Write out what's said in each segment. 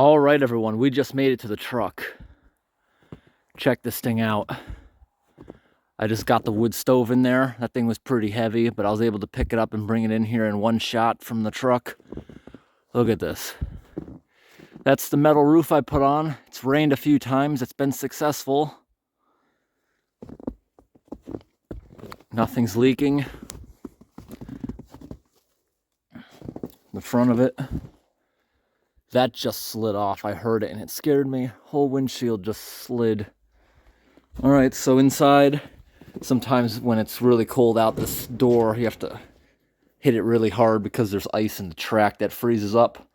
All right, everyone, we just made it to the truck. Check this thing out. I just got the wood stove in there. That thing was pretty heavy, but I was able to pick it up and bring it in here in one shot from the truck. Look at this. That's the metal roof I put on. It's rained a few times. It's been successful. Nothing's leaking. The front of it. That just slid off. I heard it and it scared me. Whole windshield just slid. All right, so inside, sometimes when it's really cold out, this door, you have to hit it really hard because there's ice in the track that freezes up.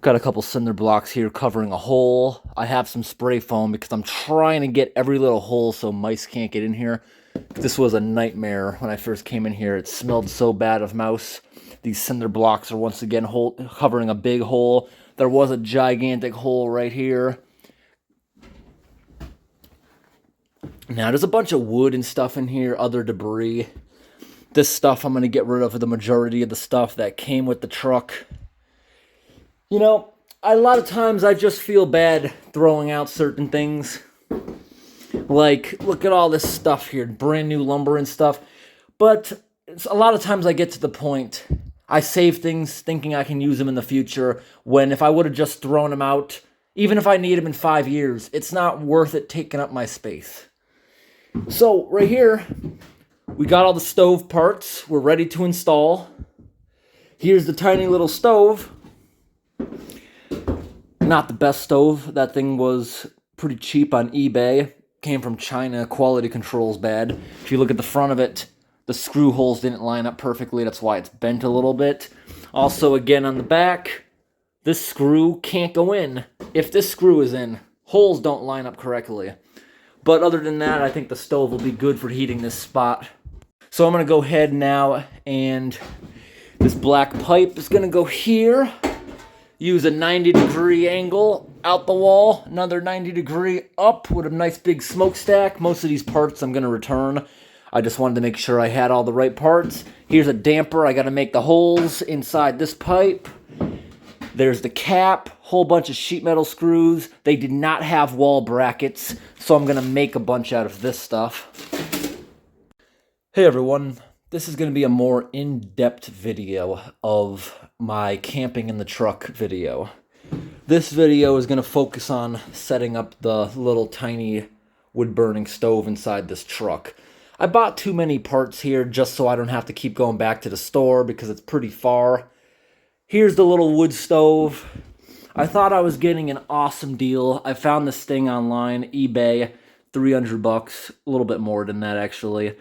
Got a couple cinder blocks here covering a hole. I have some spray foam because I'm trying to get every little hole so mice can't get in here. This was a nightmare when I first came in here. It smelled so bad of mouse. These cinder blocks are once again covering a big hole. There was a gigantic hole right here. Now, there's a bunch of wood and stuff in here, other debris. This stuff, I'm going to get rid of the majority of the stuff that came with the truck. You know, a lot of times I just feel bad throwing out certain things. Like, look at all this stuff here, brand new lumber and stuff. But a lot of times I get to the point, I save things thinking I can use them in the future, when if I would have just thrown them out, even if I need them in 5 years, it's not worth it taking up my space. So, right here, we got all the stove parts. We're ready to install. Here's the tiny little stove. Not the best stove. That thing was pretty cheap on eBay. Came from China. Quality control's bad. If you look at the front of it, the screw holes didn't line up perfectly. That's why it's bent a little bit. Also, again, on the back, this screw can't go in. If this screw is in, holes don't line up correctly. But other than that, I think the stove will be good for heating this spot. So I'm going to go ahead now, and this black pipe is going to go here. Use a 90-degree angle out the wall. Another 90-degree up with a nice big smokestack. Most of these parts I'm going to return. I just wanted to make sure I had all the right parts. Here's a damper. I got to make the holes inside this pipe. There's the cap, whole bunch of sheet metal screws. They did not have wall brackets, so I'm going to make a bunch out of this stuff. Hey everyone, this is going to be a more in-depth video of my camping in the truck video. This video is going to focus on setting up the little tiny wood-burning stove inside this truck. I bought too many parts here just so I don't have to keep going back to the store because it's pretty far. Here's the little wood stove. I thought I was getting an awesome deal. I found this thing online, eBay, $300, a little bit more than that actually.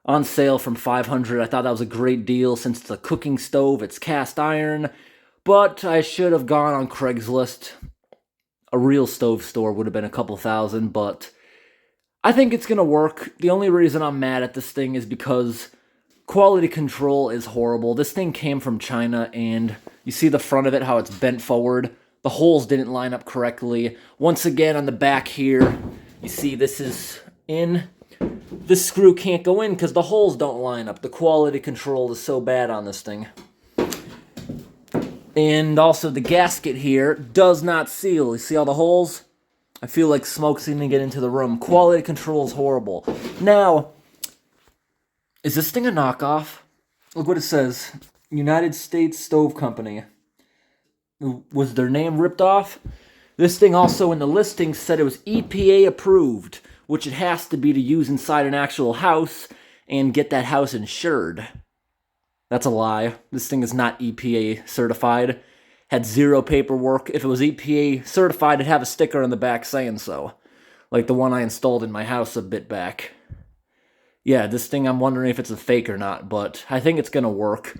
On sale from $500. I thought that was a great deal since it's a cooking stove, it's cast iron. But I should have gone on Craigslist. A real stove store would have been a couple thousand, but I think it's going to work. The only reason I'm mad at this thing is because quality control is horrible. This thing came from China, and you see the front of it, how it's bent forward. The holes didn't line up correctly. Once again, on the back here, you see this is in. This screw can't go in because the holes don't line up. The quality control is so bad on this thing. And also the gasket here does not seal. You see all the holes? I feel like smoke's going to get into the room. Quality control is horrible. Now, is this thing a knockoff? Look what it says. United States Stove Company. Was their name ripped off? This thing also in the listing said it was EPA approved, which it has to be to use inside an actual house and get that house insured. That's a lie. This thing is not EPA certified. Had zero paperwork. If it was EPA certified, it'd have a sticker on the back saying so. Like the one I installed in my house a bit back. Yeah, this thing, I'm wondering if it's a fake or not, but I think it's going to work.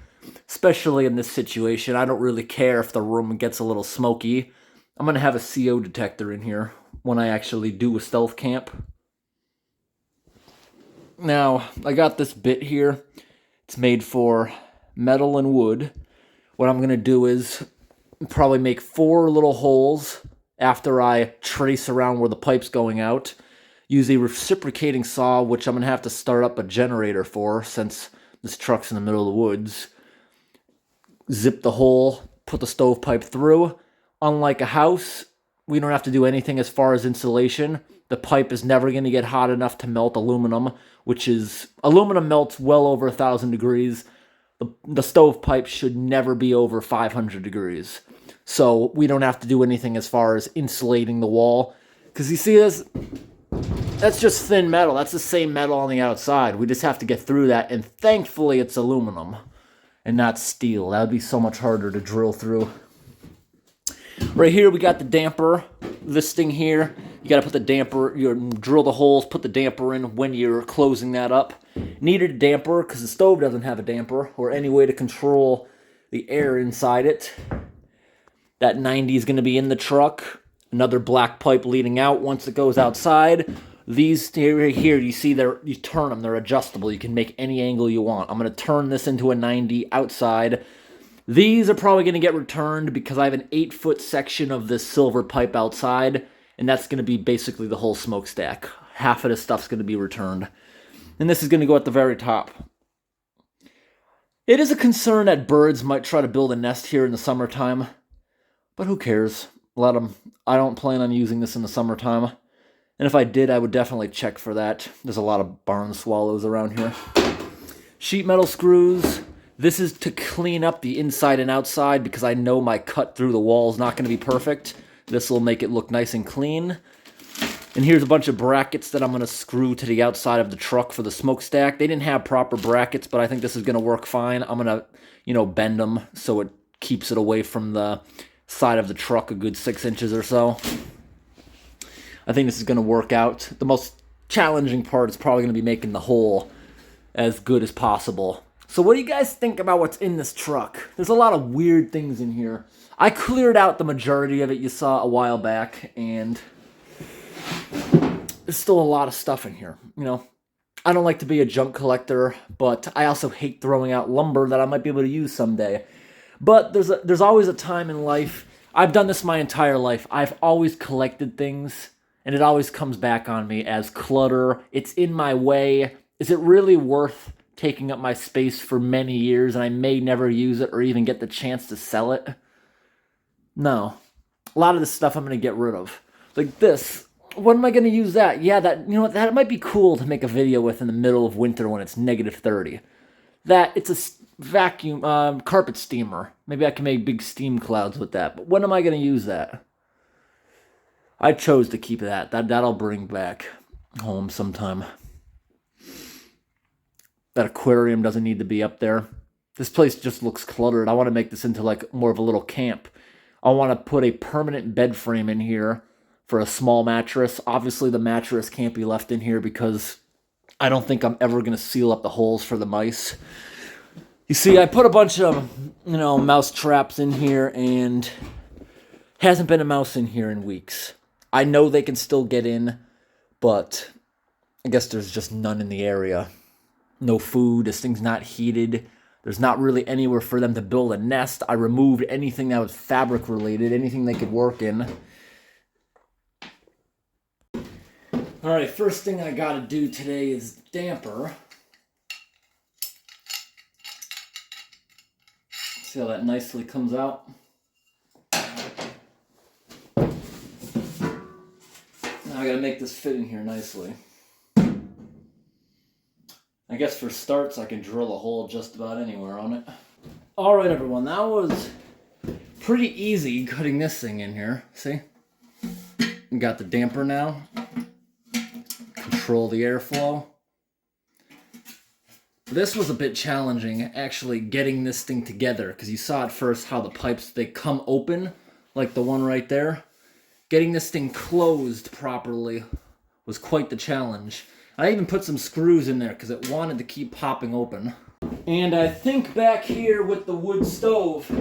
Especially in this situation. I don't really care if the room gets a little smoky. I'm going to have a CO detector in here when I actually do a stealth camp. Now, I got this bit here. It's made for metal and wood. What I'm going to do is probably make 4 little holes after I trace around where the pipe's going out. Use a reciprocating saw, which I'm going to have to start up a generator for since this truck's in the middle of the woods. Zip the hole, put the stovepipe through, unlike a house, we don't have to do anything as far as insulation. The pipe is never going to get hot enough to melt aluminum, aluminum melts well over 1,000 degrees. The stove pipe should never be over 500 degrees. So we don't have to do anything as far as insulating the wall. Because you see this? That's just thin metal. That's the same metal on the outside. We just have to get through that. And thankfully it's aluminum and not steel. That would be so much harder to drill through. Right here we got the damper. This thing here, you got to put the damper, you drill the holes, put the damper in when you're closing that up. Needed a damper because the stove doesn't have a damper or any way to control the air inside it. That 90 is going to be in the truck. Another black pipe leading out once it goes outside. These here, you see, you turn them, they're adjustable. You can make any angle you want. I'm going to turn this into a 90 outside. These are probably going to get returned because I have an 8-foot section of this silver pipe outside, and that's going to be basically the whole smokestack. Half of this stuff's going to be returned. And this is going to go at the very top. It is a concern that birds might try to build a nest here in the summertime, but who cares? Let them. I don't plan on using this in the summertime. And if I did, I would definitely check for that. There's a lot of barn swallows around here. Sheet metal screws. This is to clean up the inside and outside because I know my cut through the wall is not going to be perfect. This will make it look nice and clean. And here's a bunch of brackets that I'm going to screw to the outside of the truck for the smokestack. They didn't have proper brackets, but I think this is going to work fine. I'm going to, bend them so it keeps it away from the side of the truck a good 6 inches or so. I think this is going to work out. The most challenging part is probably going to be making the hole as good as possible. So what do you guys think about what's in this truck? There's a lot of weird things in here. I cleared out the majority of it you saw a while back, and there's still a lot of stuff in here. I don't like to be a junk collector, but I also hate throwing out lumber that I might be able to use someday. But there's always a time in life. I've done this my entire life. I've always collected things, and it always comes back on me as clutter. It's in my way. Is it really worth taking up my space for many years and I may never use it or even get the chance to sell it? No. A lot of this stuff I'm going to get rid of. Like this. When am I going to use that? Yeah, that might be cool to make a video with in the middle of winter when it's negative 30. It's a vacuum, carpet steamer. Maybe I can make big steam clouds with that. But when am I going to use that? I chose to keep that. That'll bring back home sometime. That aquarium doesn't need to be up there. This place just looks cluttered. I want to make this into like more of a little camp. I want to put a permanent bed frame in here for a small mattress. Obviously, the mattress can't be left in here because I don't think I'm ever going to seal up the holes for the mice. You see, I put a bunch of, mouse traps in here, and hasn't been a mouse in here in weeks. I know they can still get in, but I guess there's just none in the area. No food, this thing's not heated. There's not really anywhere for them to build a nest. I removed anything that was fabric related, anything they could work in. Alright, first thing I gotta do today is damper. See how that nicely comes out? Now I gotta make this fit in here nicely. I guess for starts, I can drill a hole just about anywhere on it. Alright everyone, that was pretty easy cutting this thing in here. See? We got the damper now. Control the airflow. This was a bit challenging, actually getting this thing together, because you saw at first how the pipes, they come open, like the one right there. Getting this thing closed properly was quite the challenge. I even put some screws in there because it wanted to keep popping open. And I think back here with the wood stove,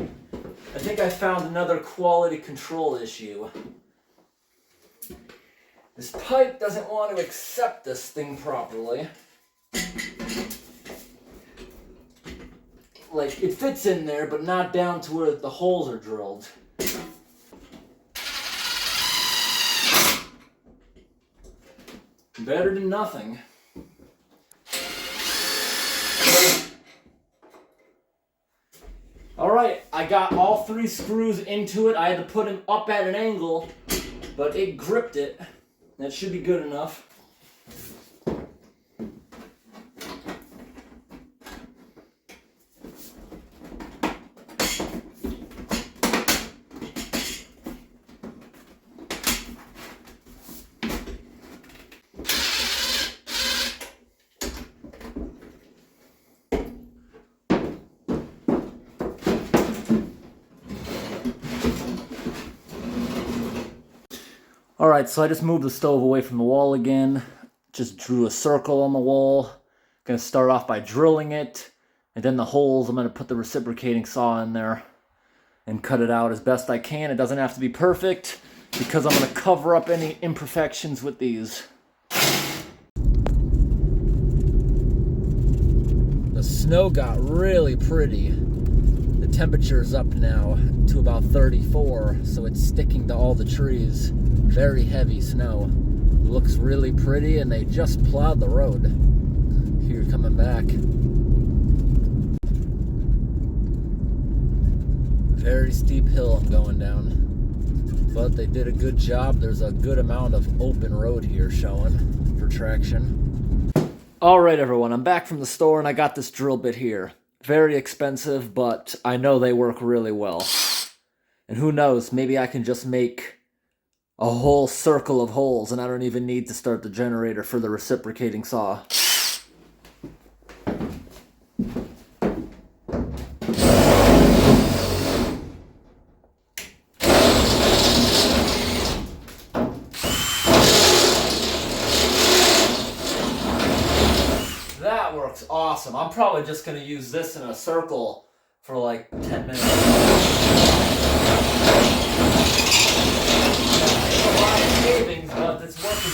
I think I found another quality control issue. This pipe doesn't want to accept this thing properly. Like, it fits in there, but not down to where the holes are drilled. Better than nothing. Alright, I I got all 3 screws into it. I had to put them up at an angle, but it gripped it. That should be good enough. Alright, so I just moved the stove away from the wall again. Just drew a circle on the wall. Gonna start off by drilling it. And then the holes, I'm gonna put the reciprocating saw in there and cut it out as best I can. It doesn't have to be perfect because I'm gonna cover up any imperfections with these. The snow got really pretty. The temperature is up now to about 34, so it's sticking to all the trees. Very heavy snow. Looks really pretty, and they just plowed the road. Here, coming back. Very steep hill I'm going down. But they did a good job. There's a good amount of open road here showing for traction. Alright everyone, I'm back from the store and I got this drill bit here. Very expensive, but I know they work really well. And who knows, maybe I can just make a whole circle of holes and I don't even need to start the generator for the reciprocating saw. That works awesome. I'm probably just going to use this in a circle for like 10 minutes. It's a lot of savings, but it's worth it.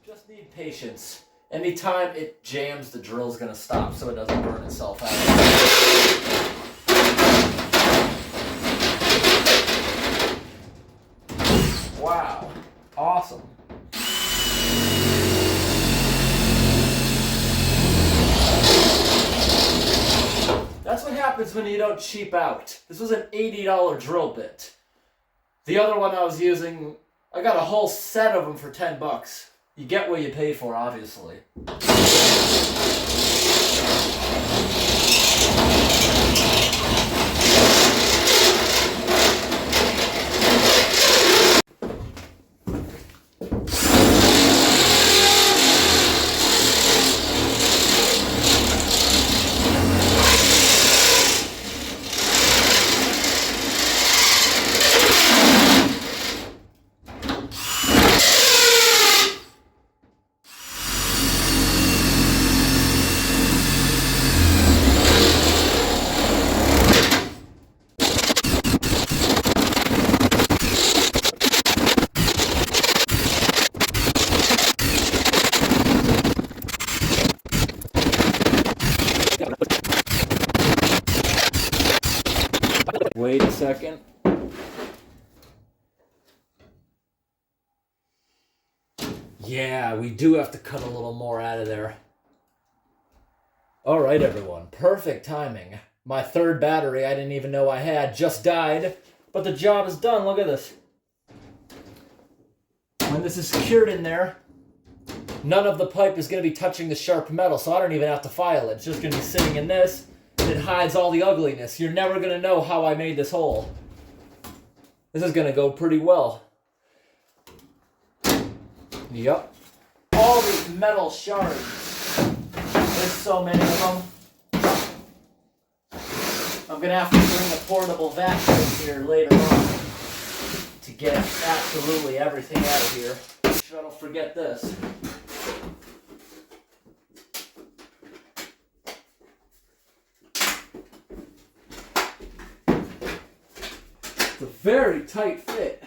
Just need patience. Anytime it jams, the drill's going to stop so it doesn't burn itself out. Wow. Awesome. That's what happens when you don't cheap out. This was an $80 drill bit. The other one I was using, I got a whole set of them for 10 bucks. You get what you pay for, obviously. Wait a second. Yeah, we do have to cut a little more out of there. Alright everyone, perfect timing. My third battery I didn't even know I had just died, but the job is done. Look at this. When this is secured in there, none of the pipe is going to be touching the sharp metal, so I don't even have to file it. It's just going to be sitting in this. It hides all the ugliness. You're never going to know how I made this hole. This is going to go pretty well. Yup. All these metal shards. There's so many of them. I'm going to have to bring a portable vacuum here later on to get absolutely everything out of here. Make sure I don't forget this. It's a very tight fit.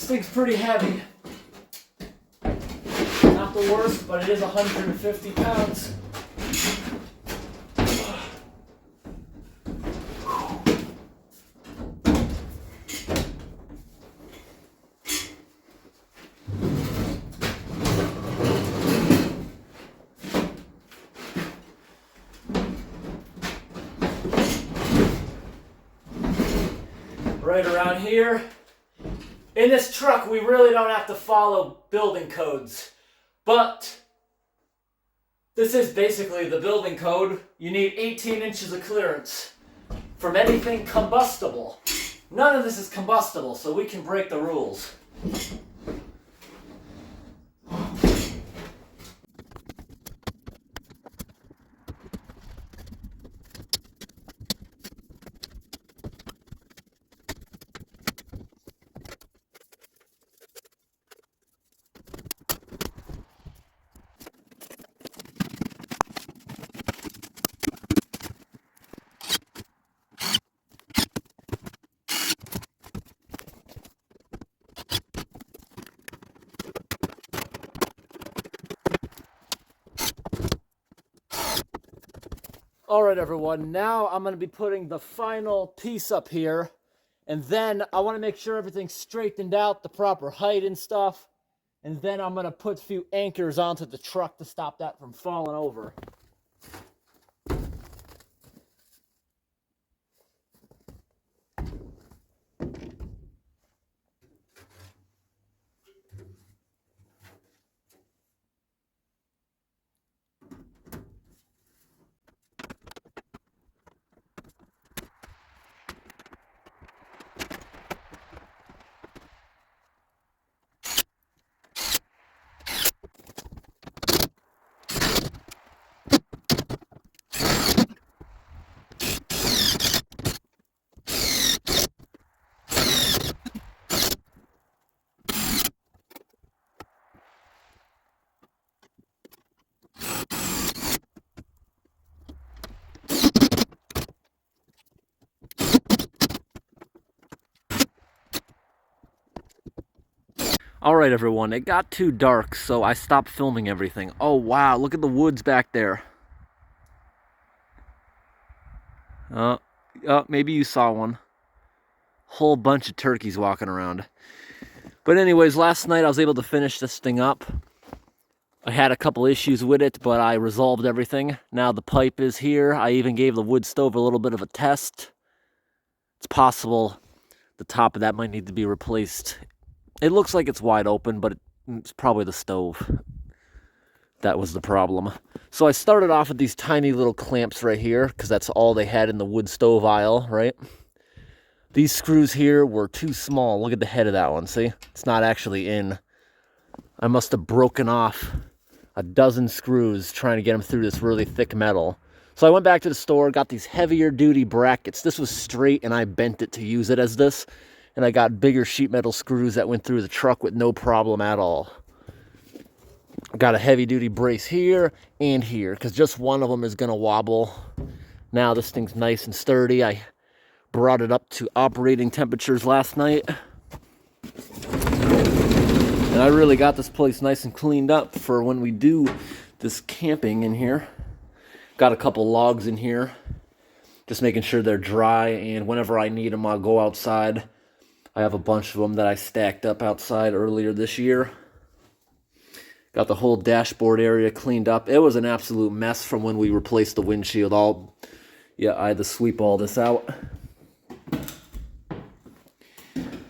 This thing's pretty heavy. Not the worst, but it is 150 pounds. Right around here. In this truck, we really don't have to follow building codes, but this is basically the building code. You need 18 inches of clearance from anything combustible. None of this is combustible, so we can break the rules. All right, everyone, now I'm going to be putting the final piece up here, and then I want to make sure everything's straightened out, the proper height and stuff, and then I'm going to put a few anchors onto the truck to stop that from falling over. All right, everyone, it got too dark, so I stopped filming everything. Oh, wow, look at the woods back there. Maybe you saw one. Whole bunch of turkeys walking around. But anyways, last night I was able to finish this thing up. I had a couple issues with it, but I resolved everything. Now the pipe is here. I even gave the wood stove a little bit of a test. It's possible the top of that might need to be replaced. It looks like it's wide open, but it's probably the stove. That was the problem. So I started off with these tiny little clamps right here, because that's all they had in the wood stove aisle, right? These screws here were too small. Look at the head of that one, see? It's not actually in. I must have broken off a dozen screws trying to get them through this really thick metal. So I went back to the store, got these heavier duty brackets. This was straight, and I bent it to use it as this. And I got bigger sheet metal screws that went through the truck with no problem at all. Got a heavy duty brace here and here, because just one of them is going to wobble. Now this thing's nice and sturdy. I brought it up to operating temperatures last night. And I really got this place nice and cleaned up for when we do this camping in here. Got a couple logs in here. Just making sure they're dry, and whenever I need them, I'll go outside. I have a bunch of them that I stacked up outside earlier this year. Got the whole dashboard area cleaned up. It was an absolute mess from when we replaced the windshield. I had to sweep all this out.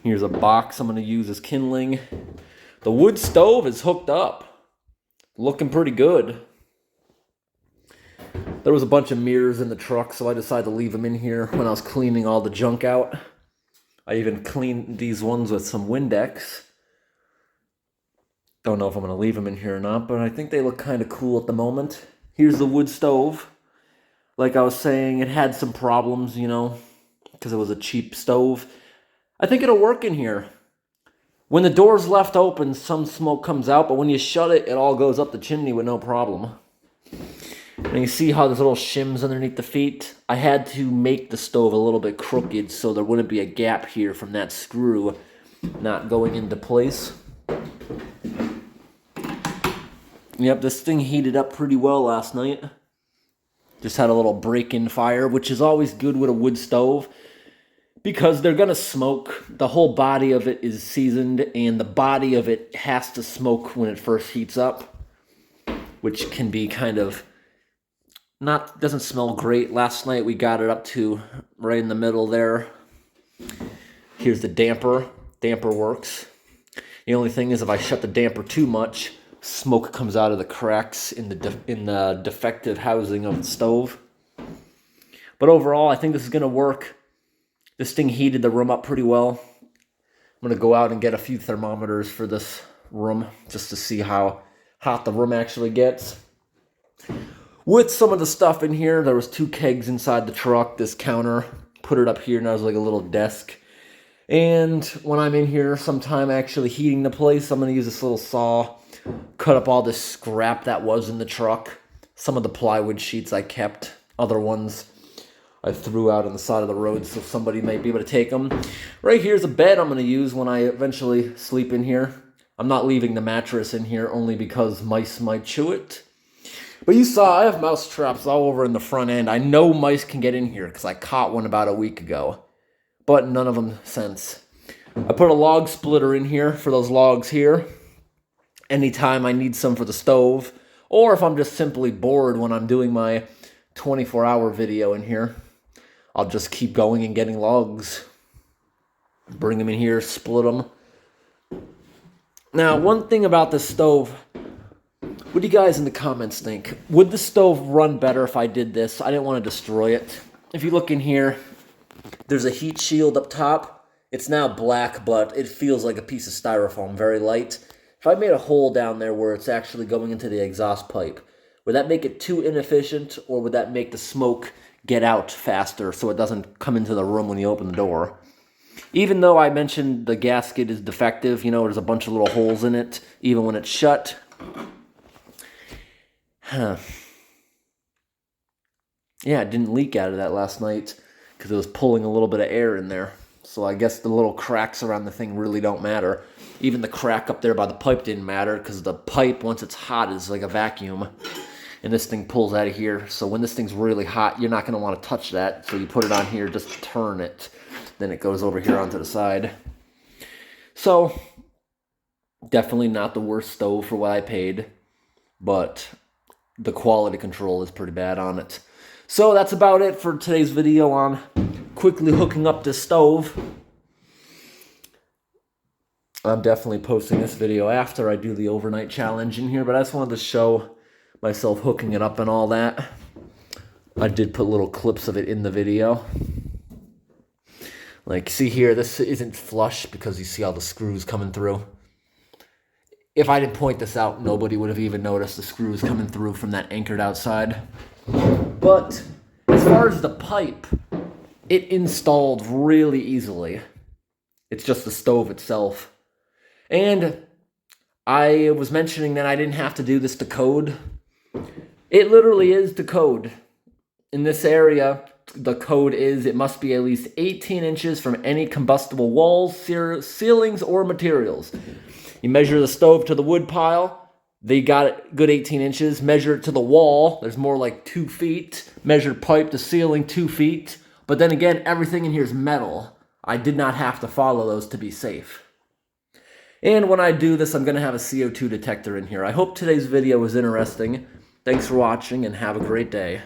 Here's a box I'm going to use as kindling. The wood stove is hooked up. Looking pretty good. There was a bunch of mirrors in the truck, so I decided to leave them in here when I was cleaning all the junk out. I even cleaned these ones with some Windex. Don't know if I'm going to leave them in here or not, but I think they look kind of cool at the moment. Here's the wood stove. Like I was saying, it had some problems, you know, because it was a cheap stove. I think it'll work in here. When the door's left open, some smoke comes out, but when you shut it, it all goes up the chimney with no problem. And you see how there's little shims underneath the feet? I had to make the stove a little bit crooked so there wouldn't be a gap here from that screw. not going into place. Yep, this thing heated up pretty well last night. Just had a little break-in fire, which is always good with a wood stove because they're going to smoke. The whole body of it is seasoned, and the body of it has to smoke when it first heats up, which can be kind of doesn't smell great. Last night we got it up to right in the middle there. Here's the damper. Damper works. The only thing is if I shut the damper too much, smoke comes out of the cracks in the defective housing of the stove. But overall, I think this is going to work. This thing heated the room up pretty well. I'm going to go out and get a few thermometers for this room just to see how hot the room actually gets. With some of the stuff in here, there was 2 kegs inside the truck, this counter, put it up here, and I was like a little desk. And when I'm in here sometime actually heating the place, I'm going to use this little saw, cut up all this scrap that was in the truck. Some of the plywood sheets I kept, other ones I threw out on the side of the road so somebody might be able to take them. Right here's a bed I'm going to use when I eventually sleep in here. I'm not leaving the mattress in here only because mice might chew it. But you saw I have mouse traps all over in the front end. I know mice can get in here because I caught one about a week ago. But none of them since. I put a log splitter in here for those logs here. Anytime I need some for the stove. Or if I'm just simply bored when I'm doing my 24-hour video in here, I'll just keep going and getting logs. Bring them in here, split them. Now, one thing about this stove, what do you guys in the comments think? Would the stove run better if I did this? I didn't want to destroy it. If you look in here, there's a heat shield up top. It's now black, but it feels like a piece of styrofoam, very light. If I made a hole down there where it's actually going into the exhaust pipe, would that make it too inefficient, or would that make the smoke get out faster so it doesn't come into the room when you open the door? Even though I mentioned the gasket is defective, you know, there's a bunch of little holes in it, even when it's shut. Yeah, it didn't leak out of that last night because it was pulling a little bit of air in there. So I guess the little cracks around the thing really don't matter. Even the crack up there by the pipe didn't matter because the pipe, once it's hot, is like a vacuum. And this thing pulls out of here. So when this thing's really hot, you're not going to want to touch that. So you put it on here, just turn it. Then it goes over here onto the side. So, definitely not the worst stove for what I paid. But the quality control is pretty bad on it. So that's about it for today's video on quickly hooking up this stove. I'm definitely posting this video after I do the overnight challenge in here, but I just wanted to show myself hooking it up and all that. I did put little clips of it in the video. Like, see here, this isn't flush because you see all the screws coming through. If I didn't point this out, nobody would have even noticed the screws coming through from that anchored outside. But as far as the pipe, it installed really easily. It's just the stove itself. And I was mentioning that I didn't have to do this to code. It literally is to code. In this area, the code is it must be at least 18 inches from any combustible walls, ceilings, or materials. You measure the stove to the wood pile. They got it good 18 inches. Measure it to the wall. There's more like 2 feet. Measured pipe to ceiling, 2 feet. But then again, everything in here is metal. I did not have to follow those to be safe. And when I do this, I'm going to have a CO2 detector in here. I hope today's video was interesting. Thanks for watching and have a great day.